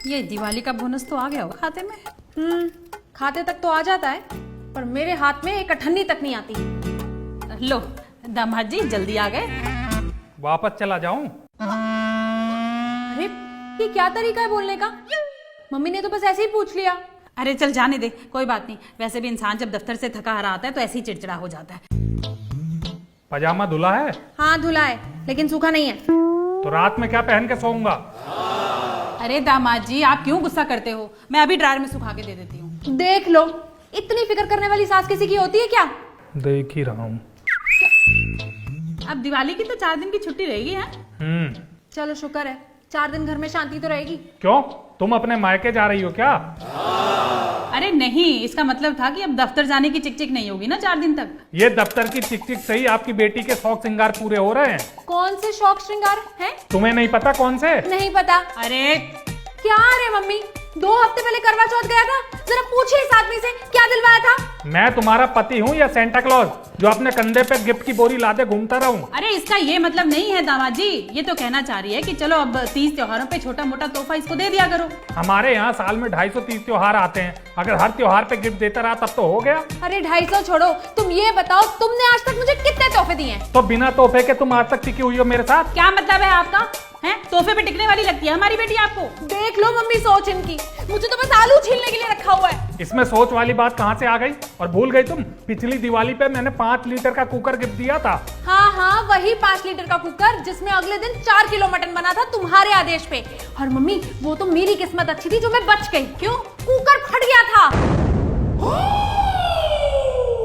ये दिवाली का बोनस तो आ गया होगा खाते में। खाते तक तो आ जाता है, पर मेरे हाथ में एक अठन्नी तक नहीं आती। लो दामाद जी जल्दी आ गए। वापस चला जाऊं? अरे ये क्या तरीका है बोलने का? मम्मी ने तो बस ऐसे ही पूछ लिया। अरे चल जाने दे, कोई बात नहीं। वैसे भी इंसान जब दफ्तर से थका हारा आता है तो ऐसे ही चिड़चिड़ा हो जाता है। पजामा धुला है? हाँ धुला है, लेकिन सूखा नहीं है। तो रात में क्या पहन के सोऊंगा? अरे दामाद जी आप क्यों गुस्सा करते हो? मैं अभी ड्रायर में सुखा के दे देती हूँ। देख लो, इतनी फिक्र करने वाली सास किसी की होती है क्या? देख ही रहा हूँ। अब दिवाली की तो 4 दिन की छुट्टी रहेगी है। चलो शुक्र है, 4 दिन घर में शांति तो रहेगी। क्यों, तुम अपने मायके जा रही हो क्या? अरे नहीं, इसका मतलब था कि अब दफ्तर जाने की चिक चिक नहीं होगी ना 4 दिन तक। ये दफ्तर की चिक चिक सही, आपकी बेटी के शौक श्रृंगार पूरे हो रहे हैं। कौन से शौक श्रृंगार हैं? तुम्हें नहीं पता कौन से? नहीं पता। अरे क्या रे मम्मी, 2 हफ्ते पहले करवा चौथ गया था, जरा पूछिए इस आदमी से क्या दिलवाया था। मैं तुम्हारा पति हूँ या सेंटा क्लॉज जो अपने कंधे पे गिफ्ट की बोरी लादे घूमता रहूं? अरे इसका ये मतलब नहीं है दामाद जी, ये तो कहना चाह रही है कि चलो अब 30 त्योहारों पे छोटा मोटा तोहफा इसको दे दिया करो। हमारे यहाँ साल में 250-30 त्योहार आते हैं, अगर हर त्योहार पे गिफ्ट देता रहा तब तो हो गया। अरे 250 छोड़ो, तुम ये बताओ तुमने आज तक मुझे कितने तोहफे दिए हैं? तो बिना तोहफे के तुम आज तक टिकी हुई हो मेरे साथ? क्या मतलब है आपका? हैं तोहफे पे टिकने वाली लगती है हमारी बेटी आपको? देख लो मम्मी सोच इनकी, मुझे तो बस आलू छीलने के लिए रखा हुआ है। इसमें सोच वाली बात कहाँ से आ गई? और भूल गई तुम, पिछली दिवाली पे मैंने 5 लीटर का कुकर गिफ्ट दिया था। हाँ हाँ, वही 5 लीटर का कुकर जिसमें अगले दिन 4 किलो मटन बना था तुम्हारे आदेश पे। और मम्मी वो तो मेरी किस्मत अच्छी थी जो मैं बच गई। क्यों? कुकर फट गया था।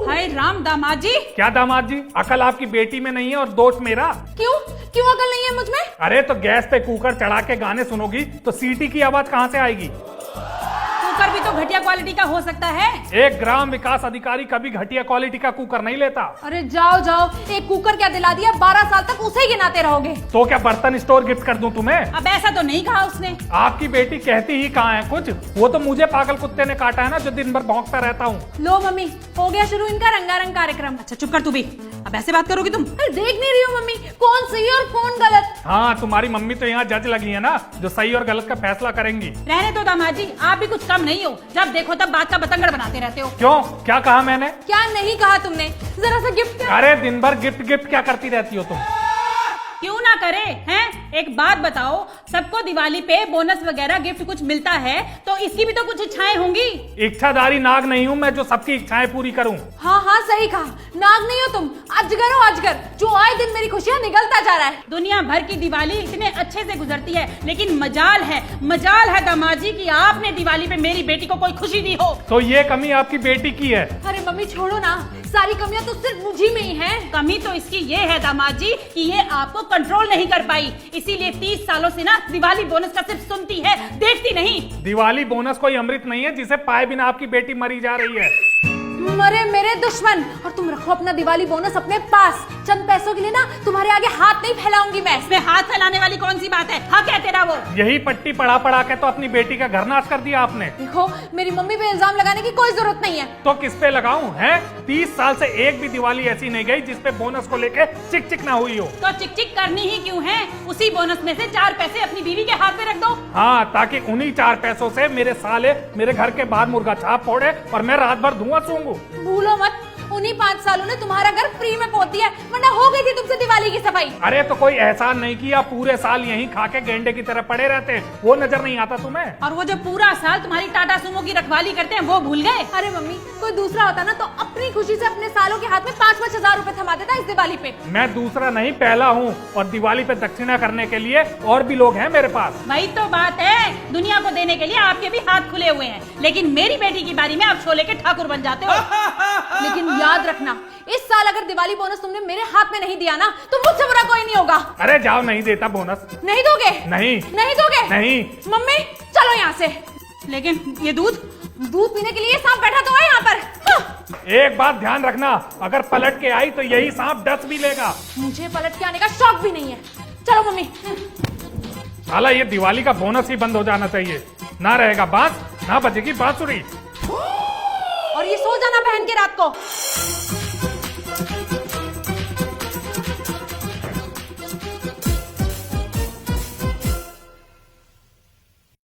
हाय राम दामाद जी। क्या दामाद जी, अकल आपकी बेटी में नहीं है और दोष मेरा। क्यों क्यों अकल नहीं है मुझ में? अरे तो गैस पे कुकर चढ़ा के गाने सुनोगी तो सीटी की आवाज कहाँ से आएगी? कुकर भी तो घटिया क्वालिटी का हो सकता है। एक ग्राम विकास अधिकारी कभी घटिया क्वालिटी का कुकर नहीं लेता। अरे जाओ जाओ, एक कुकर क्या दिला दिया, 12 साल तक उसे ही गिनाते रहोगे। तो क्या बर्तन स्टोर गिफ्ट कर दूं तुम्हें? अब ऐसा तो नहीं कहा उसने। आपकी बेटी कहती ही कहाँ है कुछ, वो तो मुझे पागल कुत्ते ने काटा है ना जो दिन भर भौंकता रहता हूँ। लो मम्मी, हो गया शुरू इनका रंगारंग कार्यक्रम। अच्छा चुप कर तू भी, अब ऐसे बात करोगी तुम? अरे देख नहीं रही हो मम्मी, कौन सही और कौन गलत? हाँ, तुम्हारी मम्मी तो यहाँ जज लगी है ना, जो सही और गलत का फैसला करेंगी। रहने दो दामाद जी, आप भी कुछ कम नहीं हो, जब देखो तब बात का बतंगड़ बनाते रहते हो। क्यों, क्या कहा मैंने? क्या नहीं कहा तुमने? जरा सा गिफ्ट क्या? अरे दिन भर गिफ्ट गिफ्ट क्या करती रहती हो तुम? क्यों ना करे हैं? एक बात बताओ, सबको दिवाली पे बोनस वगैरह गिफ्ट कुछ मिलता है तो इसकी भी तो कुछ इच्छाएं होंगी। इच्छाधारी नाग नहीं हूँ मैं जो सबकी इच्छाएं पूरी करूँ। हाँ हाँ सही कहा, नाग नहीं हो तुम, अजगर हो अजगर, जो आए दिन मेरी खुशियाँ निगलता जा रहा है। दुनिया भर की दिवाली इतने अच्छे से गुजरती है, लेकिन मजाल है दामाद जी कि आपने दिवाली पे मेरी बेटी को कोई खुशी दी हो। तो ये कमी आपकी बेटी की है। अरे मम्मी छोड़ो ना, सारी कमियां तो सिर्फ मुझी में ही हैं। कमी तो इसकी ये है दामाद जी कि ये आपको कंट्रोल नहीं कर पाई, इसीलिए 30 सालों से ना दिवाली बोनस का सिर्फ सुनती है, देखती नहीं। दिवाली बोनस कोई अमृत नहीं है जिसे पाए बिना आपकी बेटी मरी जा रही है। मरे मेरे दुश्मन, और तुम रखो अपना दिवाली बोनस अपने पास। चंद पैसों के लिए ना तुम्हारे आगे हाथ नहीं फैलाऊंगी मैं। इसमें हाथ फैलाने वाली कौन सी बात है? हाँ क्या तेरा वो? यही पट्टी पढ़ा पढ़ा के तो अपनी बेटी का घर नाश कर दिया आपने। देखो मेरी मम्मी पे इल्जाम लगाने की कोई जरूरत नहीं है। तो किस पे लगाऊं हैं? 30 साल से एक भी दिवाली ऐसी नहीं गई जिसपे बोनस को लेके चिक चिक ना हुई हो। तो चिक चिक करनी ही क्यों है? उसी बोनस में से 4 पैसे अपनी बीवी के हाथ में रख दो। हाँ, ताकि उन्हीं 4 पैसों से मेरे साले मेरे घर के बाहर मुर्गा छाप फोड़े और मैं रात भर धुआं सूंघूं। भूलो मत, उन्हीं 5 सालों ने तुम्हारा घर फ्री में पोत दिया, वरना हो गई थी तुमसे दिवाली की सफाई। अरे तो कोई एहसान नहीं किया, पूरे साल यहीं खा के गेंडे की तरह पड़े रहते, वो नजर नहीं आता तुम्हें? और वो जो पूरा साल तुम्हारी टाटा सुमो की रखवाली करते हैं वो भूल गए? अरे मम्मी, कोई दूसरा होता ना तो अपनी खुशी से अपने सालों के हाथ में 5-5 हजार रुपए थमा देता इस दिवाली पे। मैं दूसरा नहीं पहला हूँ, और दिवाली पे दक्षिणा करने के लिए और भी लोग हैं मेरे पास। वही तो बात है, दुनिया को देने के लिए आपके भी हाथ खुले हुए हैं, लेकिन मेरी बेटी की बारी में आप छोले के ठाकुर बन जाते हो। लेकिन याद रखना, इस साल अगर दिवाली बोनस तुमने मेरे हाथ में नहीं दिया ना तो मुझसे बुरा कोई नहीं होगा। अरे जाओ, नहीं देता बोनस। नहीं दोगे? नहीं। नहीं दोगे? नहीं। मम्मी चलो यहाँ से। लेकिन ये दूध पीने के लिए सांप बैठा तो है यहाँ पर। हाँ। एक बात ध्यान रखना, अगर पलट के आई तो यही सांप डस भी लेगा। मुझे पलट के आने का शौक भी नहीं है। चलो मम्मी। साला ये दिवाली का बोनस ही बंद हो जाना चाहिए, ना रहेगा बांस ना बजेगी बांसुरी। और ये सो जाना पहन के रात को।